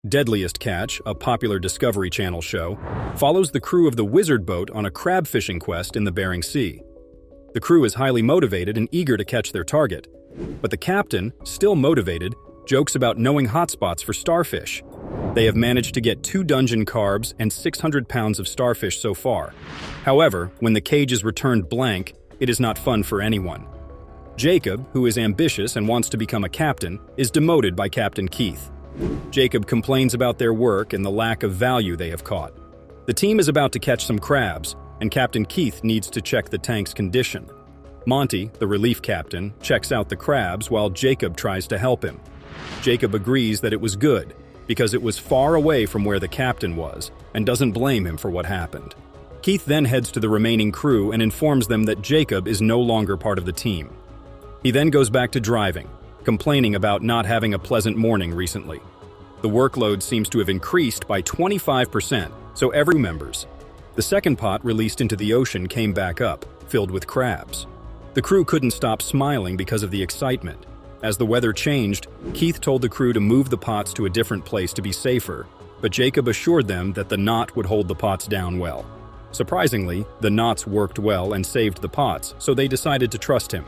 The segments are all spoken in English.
Deadliest Catch, a popular Discovery Channel show, follows the crew of the Wizard boat on a crab fishing quest in the Bering Sea. The crew is highly motivated and eager to catch their target, but the captain, still motivated, jokes about knowing hotspots for starfish. They have managed to get 2 dungeon carbs and 600 pounds of starfish so far. However, when the cage is returned blank, it is not fun for anyone. Jacob, who is ambitious and wants to become a captain, is demoted by Captain Keith. Jacob complains about their work and the lack of value they have caught. The team is about to catch some crabs, and Captain Keith needs to check the tank's condition. Monty, the relief captain, checks out the crabs while Jacob tries to help him. Jacob agrees that it was good, because it was far away from where the captain was, and doesn't blame him for what happened. Keith then heads to the remaining crew and informs them that Jacob is no longer part of the team. He then goes back to driving, complaining about not having a pleasant morning recently. The workload seems to have increased by 25%, so every members. The second pot released into the ocean came back up, filled with crabs. The crew couldn't stop smiling because of the excitement. As the weather changed, Keith told the crew to move the pots to a different place to be safer, but Jacob assured them that the knot would hold the pots down well. Surprisingly, the knots worked well and saved the pots, so they decided to trust him.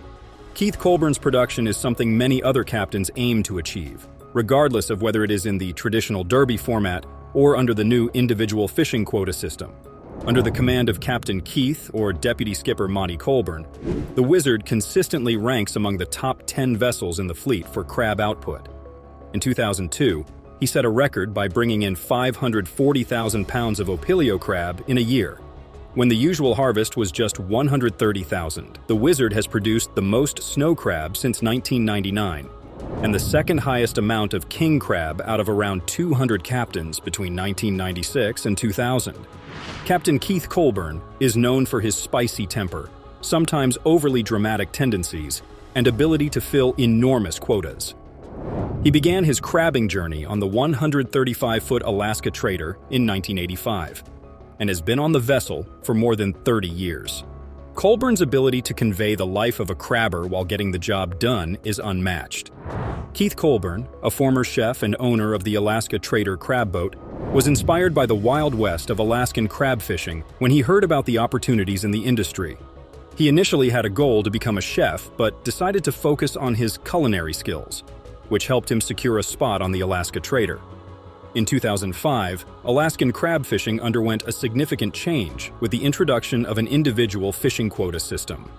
Keith Colburn's production is something many other captains aim to achieve, regardless of whether it is in the traditional derby format or under the new individual fishing quota system. Under the command of Captain Keith, or Deputy Skipper Monty Colburn, the Wizard consistently ranks among the top 10 vessels in the fleet for crab output. In 2002, he set a record by bringing in 540,000 pounds of opilio crab in a year. When the usual harvest was just 130,000, the Wizard has produced the most snow crab since 1999, and the second highest amount of king crab out of around 200 captains between 1996 and 2000. Captain Keith Colburn is known for his spicy temper, sometimes overly dramatic tendencies, and ability to fill enormous quotas. He began his crabbing journey on the 135-foot Alaska Trader in 1985, and has been on the vessel for more than 30 years. Colburn's ability to convey the life of a crabber while getting the job done is unmatched. Keith Colburn, a former chef and owner of the Alaska Trader crab boat, was inspired by the Wild West of Alaskan crab fishing when he heard about the opportunities in the industry. He initially had a goal to become a chef, but decided to focus on his culinary skills, which helped him secure a spot on the Alaska Trader. In 2005, Alaskan crab fishing underwent a significant change with the introduction of an individual fishing quota system.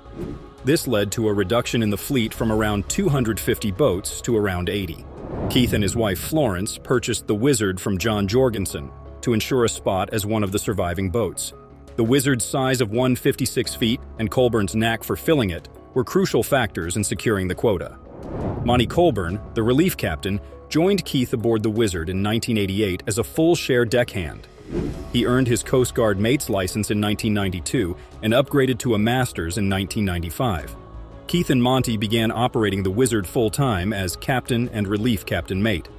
This led to a reduction in the fleet from around 250 boats to around 80. Keith and his wife Florence purchased the Wizard from John Jorgensen to ensure a spot as one of the surviving boats. The Wizard's size of 156 feet and Colburn's knack for filling it were crucial factors in securing the quota. Monty Colburn, the relief captain, joined Keith aboard the Wizard in 1988 as a full-share deckhand. He earned his Coast Guard mate's license in 1992 and upgraded to a master's in 1995. Keith and Monty began operating the Wizard full-time as captain and relief captain mate.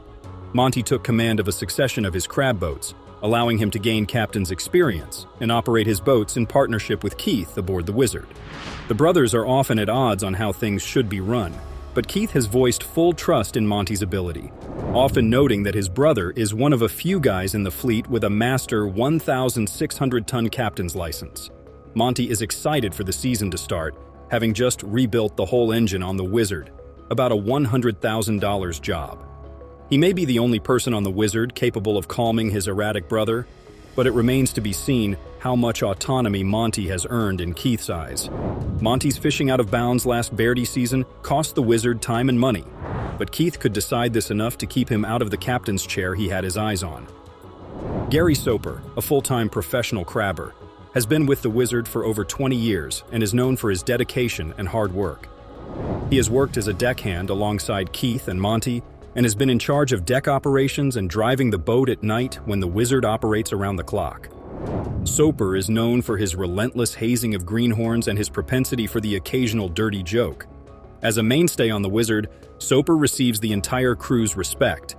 Monty took command of a succession of his crab boats, allowing him to gain captain's experience and operate his boats in partnership with Keith aboard the Wizard. The brothers are often at odds on how things should be run, but Keith has voiced full trust in Monty's ability, often noting that his brother is one of a few guys in the fleet with a master 1,600-ton captain's license. Monty is excited for the season to start, having just rebuilt the whole engine on the Wizard, about a $100,000 job. He may be the only person on the Wizard capable of calming his erratic brother, but it remains to be seen how much autonomy Monty has earned in Keith's eyes. Monty's fishing out of bounds last Verdi season cost the Wizard time and money, but Keith could decide this enough to keep him out of the captain's chair he had his eyes on. Gary Soper, a full-time professional crabber, has been with the Wizard for over 20 years and is known for his dedication and hard work. He has worked as a deckhand alongside Keith and Monty and has been in charge of deck operations and driving the boat at night when the Wizard operates around the clock. Soper is known for his relentless hazing of greenhorns and his propensity for the occasional dirty joke. As a mainstay on the Wizard, Soper receives the entire crew's respect.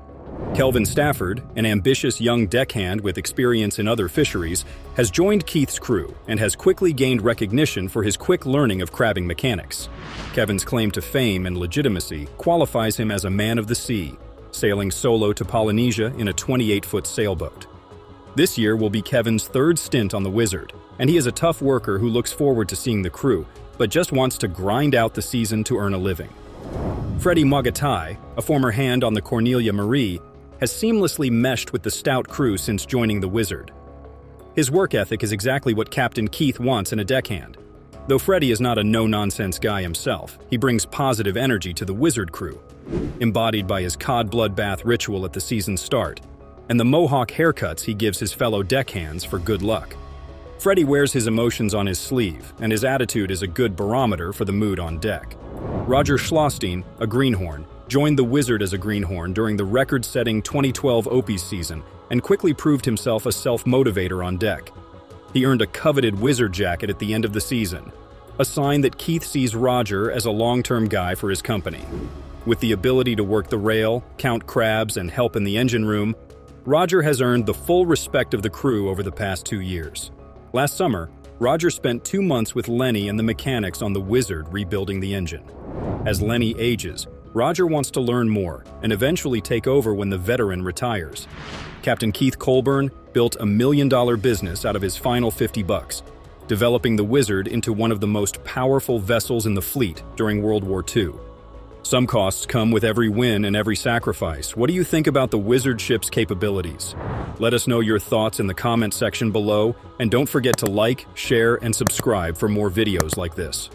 Kelvin Stafford, an ambitious young deckhand with experience in other fisheries, has joined Keith's crew and has quickly gained recognition for his quick learning of crabbing mechanics. Kevin's claim to fame and legitimacy qualifies him as a man of the sea, sailing solo to Polynesia in a 28-foot sailboat. This year will be Kevin's third stint on the Wizard, and he is a tough worker who looks forward to seeing the crew, but just wants to grind out the season to earn a living. Freddie Mwagatai, a former hand on the Cornelia Marie, has seamlessly meshed with the stout crew since joining the Wizard. His work ethic is exactly what Captain Keith wants in a deckhand. Though Freddie is not a no-nonsense guy himself, he brings positive energy to the Wizard crew, embodied by his cod bloodbath ritual at the season's start, and the mohawk haircuts he gives his fellow deckhands for good luck. Freddie wears his emotions on his sleeve, and his attitude is a good barometer for the mood on deck. Roger Schlosstein, a greenhorn, joined the Wizard as a greenhorn during the record-setting 2012 Opies season and quickly proved himself a self-motivator on deck. He earned a coveted Wizard jacket at the end of the season, a sign that Keith sees Roger as a long-term guy for his company. With the ability to work the rail, count crabs, and help in the engine room, Roger has earned the full respect of the crew over the past 2 years. Last summer, Roger spent 2 months with Lenny and the mechanics on the Wizard rebuilding the engine. As Lenny ages, Roger wants to learn more and eventually take over when the veteran retires. Captain Keith Colburn built $1 million business out of his final $50, developing the Wizard into one of the most powerful vessels in the fleet during World War II. Some costs come with every win and every sacrifice. What do you think about the Wizard ship's capabilities? Let us know your thoughts in the comment section below, and don't forget to like, share, and subscribe for more videos like this.